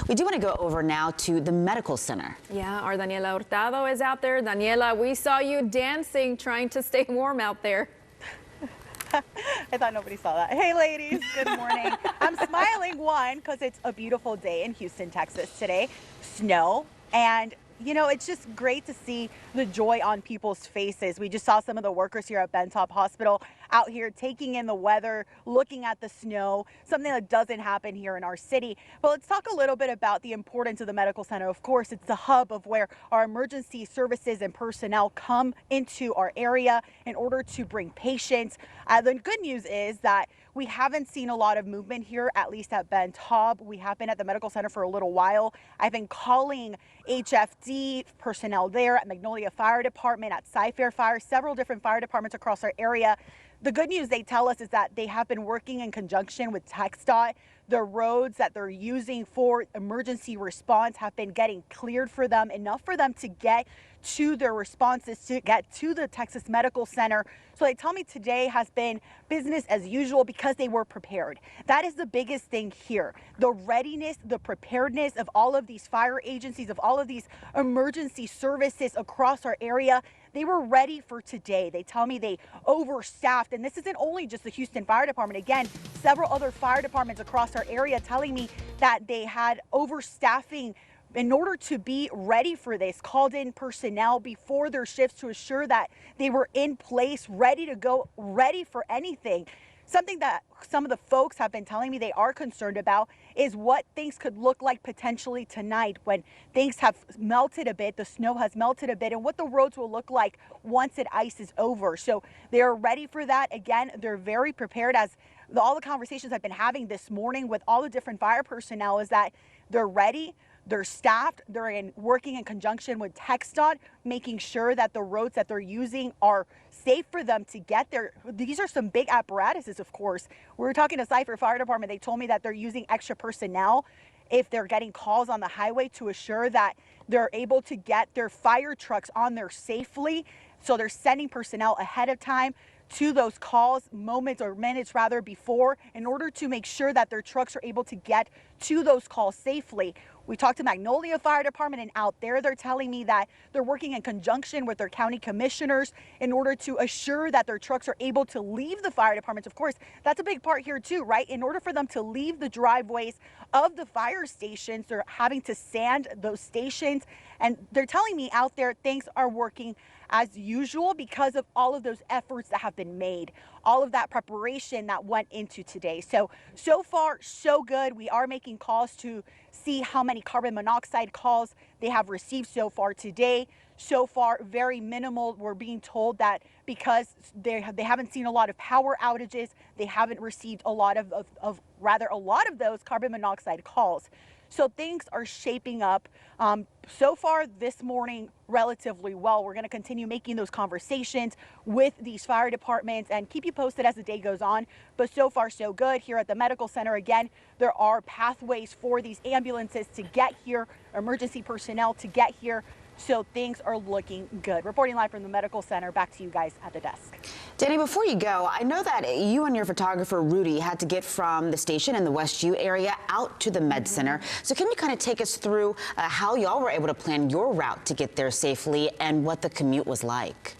We do want to go over now to the medical center. Yeah, our Daniela Hurtado is out there. Daniela, we saw you dancing, trying to stay warm out there. I thought nobody saw that. Hey ladies, good morning. I'm smiling, one, because it's a beautiful day in Houston, Texas today. Snow, and you know, it's just great to see the joy on people's faces. We just saw some of the workers here at Bentop Hospital out here taking in the weather, looking at the snow, something that doesn't happen here in our city. But let's talk a little bit about the importance of the medical center. Of course, it's the hub of where our emergency services and personnel come into our area in order to bring patients. The good news is that we haven't seen a lot of movement here, at least at Bentop. We have been at the medical center for a little while. I've been calling HFD personnel there, at Magnolia Fire Department, at Cy-Fair Fire, several different fire departments across our area. The good news they tell us is that they have been working in conjunction with TxDOT. The roads that they're using for emergency response have been getting cleared for them, enough for them to get to their responses, to get to the Texas Medical Center. So they tell me today has been business as usual because they were prepared. That is the biggest thing here. The readiness, the preparedness of all of these fire agencies, of all of these emergency services across our area. They were ready for today. They tell me they overstaffed, and this isn't only just the Houston Fire Department. Again, several other fire departments across our area telling me that they had overstaffing in order to be ready for this, called in personnel before their shifts to assure that they were in place, ready to go, ready for anything. Something that some of the folks have been telling me they are concerned about is what things could look like potentially tonight when things have melted a bit, the snow has melted a bit, and what the roads will look like once it ices over. So they're ready for that. Again, they're very prepared, as all the conversations I've been having this morning with all the different fire personnel is that they're ready. They're staffed, they're working in conjunction with TxDOT, making sure that the roads that they're using are safe for them to get there. These are some big apparatuses, of course. We were talking to Cy-Fair Fire Department. They told me that they're using extra personnel if they're getting calls on the highway to assure that they're able to get their fire trucks on there safely. So they're sending personnel ahead of time to those calls, moments or minutes rather before, in order to make sure that their trucks are able to get to those calls safely. We talked to Magnolia Fire Department, and out there they're telling me that they're working in conjunction with their county commissioners in order to assure that their trucks are able to leave the fire departments. Of course, that's a big part here too, right? In order for them to leave the driveways of the fire stations, they're having to sand those stations. And they're telling me out there things are working as usual because of all of those efforts that have been made, all of that preparation that went into today. So far, so good. We are making calls to see how many carbon monoxide calls they have received so far today. So far, very minimal. We're being told that because they haven't seen a lot of power outages, they haven't received a lot of those carbon monoxide calls. So things are shaping up so far this morning relatively well. We're going to continue making those conversations with these fire departments and keep you posted as the day goes on. But so far so good here at the medical center. Again, there are pathways for these ambulances to get here, emergency personnel to get here. So things are looking good. Reporting live from the medical center, back to you guys at the desk. Danny, before you go, I know that you and your photographer, Rudy, had to get from the station in the West U area out to the Med Center. So can you kind of take us through how y'all were able to plan your route to get there safely and what the commute was like?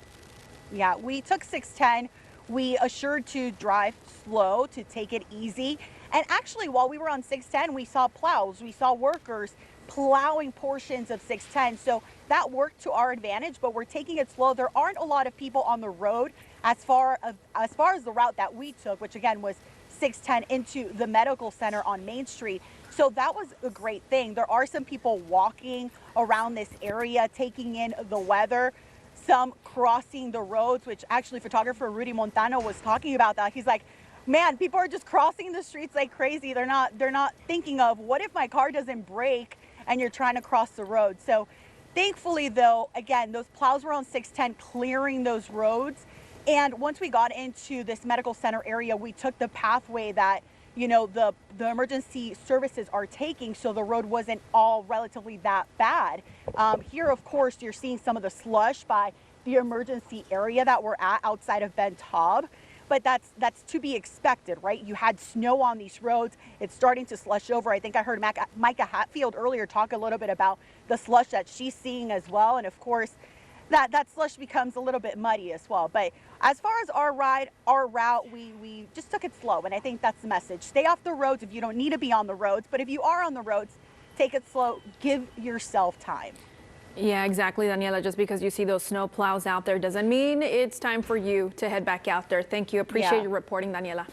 Yeah, we took 610. We assured to drive slow, to take it easy. And actually, while we were on 610, we saw plows, we saw workers plowing portions of 610. So that worked to our advantage, but we're taking it slow. There aren't a lot of people on the road as far as the route that we took, which again was 610 into the medical center on Main Street. So that was a great thing. There are some people walking around this area, taking in the weather, some crossing the roads, which actually photographer Rudy Montano was talking about that. He's like, man, people are just crossing the streets like crazy. They're not thinking of what if my car doesn't brake and you're trying to cross the road. So thankfully though, again, those plows were on 610 clearing those roads. And once we got into this medical center area, we took the pathway that, you know, the emergency services are taking, so the road wasn't all relatively that bad. Here, of course, you're seeing some of the slush by the emergency area that we're at outside of Bentop. but that's to be expected, right? You had snow on these roads. It's starting to slush over. I think I heard Micah Hatfield earlier talk a little bit about the slush that she's seeing as well. And of course, that slush becomes a little bit muddy as well. But as far as our route, we just took it slow. And I think that's the message. Stay off the roads if you don't need to be on the roads. But if you are on the roads, take it slow. Give yourself time. Yeah, exactly, Daniela. Just because you see those snow plows out there doesn't mean it's time for you to head back out there. Thank you. Appreciate your reporting, Daniela.